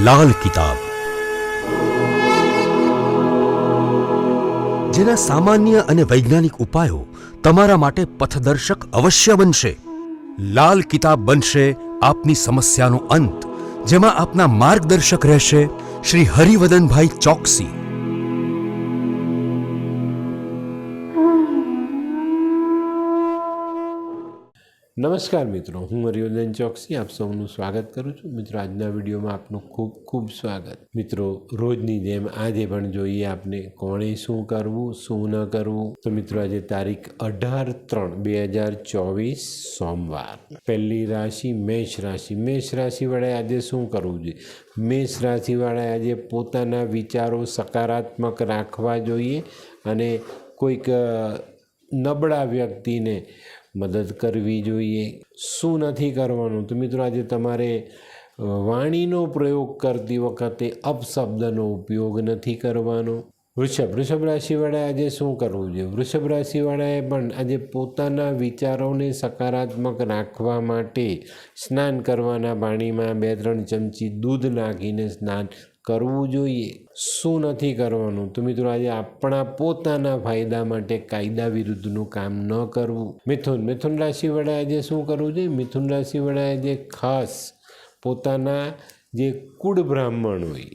લાલ કિતાબ, જેના સામાન્ય અને વૈજ્ઞાનિક ઉપાયો તમારા માટે પથદર્શક અવશ્ય બનશે. લાલ કિતાબ બનશે આપની સમસ્યાનો અંત, જેમાં આપના માર્ગદર્શક રહેશે શ્રી હરિવદનભાઈ ચોકસી. નમસ્કાર મિત્રો, હું હરિવર્ધન ચોકસી આપ સૌનું સ્વાગત કરું છું. મિત્રો, આજના વિડીયોમાં આપનું ખૂબ ખૂબ સ્વાગત. મિત્રો, રોજની જેમ આજે પણ જોઈએ આપને કોણે શું કરવું શું ન કરવું. તો મિત્રો, આજે તારીખ 18/3/2024 સોમવાર. પહેલી રાશિ મેષ રાશિ. મેષ રાશિવાળાએ આજે શું કરવું જોઈએ? મેષ રાશિવાળાએ આજે પોતાના વિચારો સકારાત્મક રાખવા જોઈએ અને કોઈક નબળા વ્યક્તિને મદદ કરવી જોઈએ. શું નથી કરવાનું? તો મિત્રો, આજે તમારે વાણીનો પ્રયોગ કરતી વખતે અપશબ્દનો ઉપયોગ નથી કરવાનો. વૃષભ રાશિવાળાએ આજે શું કરવું જોઈએ? વૃષભ રાશિવાળાએ પણ આજે પોતાના વિચારોને સકારાત્મક રાખવા માટે સ્નાન કરવાના પાણીમાં 2-3 ચમચી દૂધ નાખીને સ્નાન કરવું જોઈએ. શું નથી કરવાનું? તો મિત્રો, આજે આપણા પોતાના ફાયદા માટે કાયદા વિરુદ્ધનું કામ ન કરવું. મિથુન રાશિવાળાએ આજે શું કરવું જોઈએ? મિથુન રાશિવાળાએ આજે ખાસ પોતાના જે કુળ બ્રાહ્મણ હોય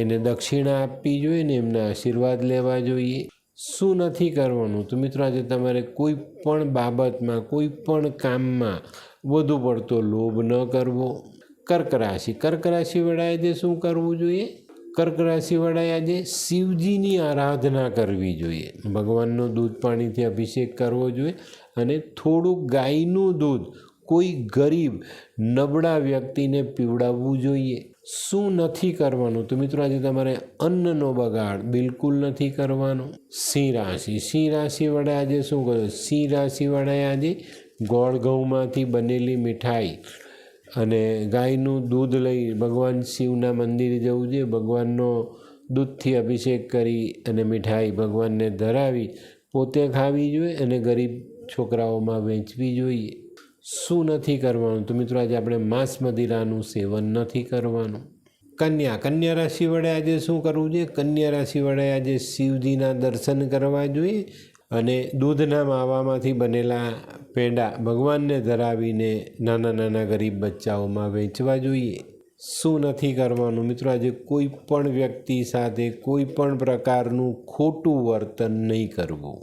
એને દક્ષિણા આપવી જોઈએ ને એમના આશીર્વાદ લેવા જોઈએ. શું નથી કરવાનું? તો મિત્રો, આજે તમારે કોઈ પણ બાબતમાં કોઈ પણ કામમાં વધુ પડતો લોભ ન કરવો. કર્ક રાશિવાળાએ આજે શું કરવું જોઈએ? કર્ક રાશિવાળાએ આજે શિવજીની આરાધના કરવી જોઈએ. ભગવાનનો દૂધ પાણીથી અભિષેક કરવો જોઈએ અને થોડું ગાયનું દૂધ કોઈ ગરીબ નબળા વ્યક્તિને પીવડાવવું જોઈએ. શું નથી કરવાનું? તો મિત્રો, આજે તમારે અન્નનો બગાડ બિલકુલ નથી કરવાનો. સિંહ રાશિવાળાએ આજે શું કરવું? સિંહ રાશિવાળાએ આજે ગોળ ઘઉંમાંથી બનેલી મીઠાઈ અને ગાયનું દૂધ લઈ ભગવાન શિવના મંદિરે જવું જોઈએ. ભગવાનનો દૂધથી અભિષેક કરી અને મીઠાઈ ભગવાનને ધરાવી પોતે ખાવી જોઈએ અને ગરીબ છોકરાઓમાં વહેંચવી જોઈએ. શું નથી કરવાનું? તો મિત્રો, આજે આપણે માંસ મદિરાનું સેવન નથી કરવાનું. કન્યા રાશિવાળાએ આજે શું કરવું જોઈએ? કન્યા રાશિવાળાએ આજે શિવજીના દર્શન કરવા જોઈએ અને દૂધના માવામાંથી બનેલા પેંડા ભગવાનને ધરાવીને નાના ગરીબ બચ્ચાઓમાં વહેંચવા જોઈએ. શું નથી કરવાનું? મિત્રો, આજે કોઈ પણ વ્યક્તિ સાથે કોઈ પણ પ્રકારનું ખોટું વર્તન નહીં કરવું.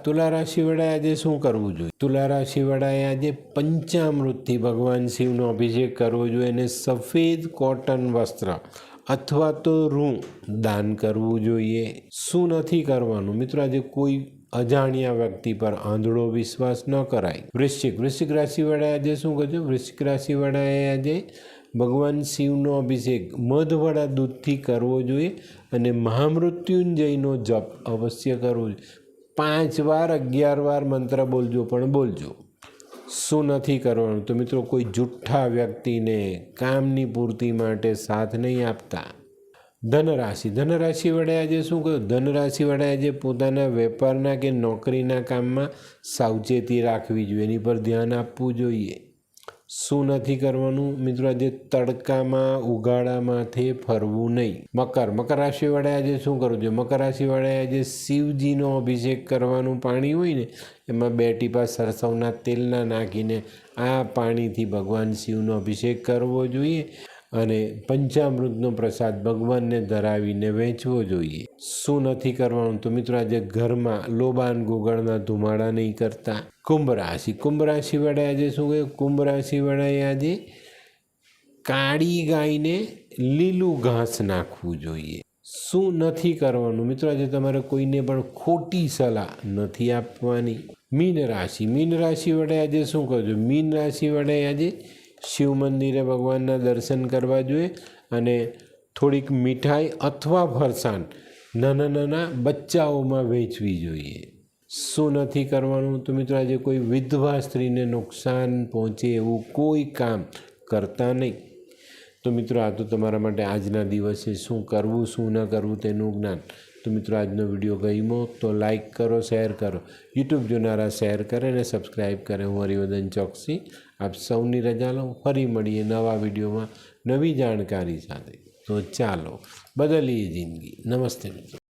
તુલા રાશિવાળાએ આજે શું કરવું જોઈએ? તુલા રાશિવાળાએ આજે પંચામૃતથી ભગવાન શિવનો અભિષેક કરવો જોઈએ અને સફેદ કોટન વસ્ત્ર અથવા તો રૂ દાન કરવું જોઈએ. શું નથી કરવાનું? મિત્રો, આજે કોઈ અજાણ્યા વ્યક્તિ પર આંધળો વિશ્વાસ ન કરાય. વૃશ્ચિક રાશિવાળાએ આજે શું કરજો? વૃશ્ચિક રાશિવાળાએ આજે ભગવાન શિવનો અભિષેક મધવાળા દૂધથી કરવો જોઈએ અને મહામૃત્યુંજયનો જપ અવશ્ય કરવો જોઈએ. 5 વાર 11 વાર મંત્ર બોલજો, પણ બોલજો. શું નથી કરવાનું? તો મિત્રો, કોઈ જુઠ્ઠા વ્યક્તિને કામની પૂર્તિ માટે સાથ નહીં આપતા. ધનરાશિવાળાએ આજે શું કર્યું? ધનરાશિવાળાએ આજે પોતાના વેપારના કે નોકરીના કામમાં સાવચેતી રાખવી જોઈએ, એની પર ધ્યાન આપવું જોઈએ. શું નથી કરવાનું? મિત્રો, આજે તડકામાં ઉઘાડા માથે ફરવું નહીં. મકર રાશિવાળાએ આજે શું કરવું જોઈએ? મકર રાશિવાળાએ આજે શિવજીનો અભિષેક કરવાનું પાણી હોય ને એમાં 2 ટીપા સરસવના તેલના નાખીને આ પાણીથી ભગવાન શિવનો અભિષેક કરવો જોઈએ અને પંચામૃતનો પ્રસાદ ભગવાનને ધરાવીને વહેંચવો જોઈએ. શું નથી કરવાનું? તો મિત્રો, આજે ઘરમાં લોબાન ગોગળના ધુમાડા નહીં કરતા. કુંભ રાશિવાળાએ આજે શું કહ્યું? કુંભ રાશિવાળાએ આજે કાળી ગાયને લીલું ઘાસ નાખવું જોઈએ. શું નથી કરવાનું? મિત્રો, આજે તમારે કોઈને પણ ખોટી સલાહ નથી આપવાની. મીન રાશિવાળાએ આજે શું કરજો? મીન રાશિવાળાએ આજે શિવ મંદિરે ભગવાનના દર્શન કરવા જોઈએ અને થોડીક મીઠાઈ અથવા ફરસાણ નાના બચ્ચાઓમાં વહેંચવી જોઈએ. શું નથી કરવાનું? તો મિત્રો, આજે કોઈ વિધવા સ્ત્રીને નુકસાન પહોંચે એવું કોઈ કામ કરતા નહીં. તો મિત્રો, આ તો તમારા માટે આજના દિવસે શું કરવું શું ન કરવું તેનું જ્ઞાન. તો મિત્રો આજનો વિડીયો ગમ્યો તો લાઈક કરો, શેર કરો, યુટ્યુબ જોનારા શેર કરે અને સબસ્ક્રાઈબ કરે. હું હરિવર્ધન ચોકસી આપ સૌની રજા લઉં. ફરી મળીએ નવા વિડીયોમાં નવી જાણકારી સાથે. તો ચાલો બદલીએ જિંદગી. નમસ્તે મિત્રો.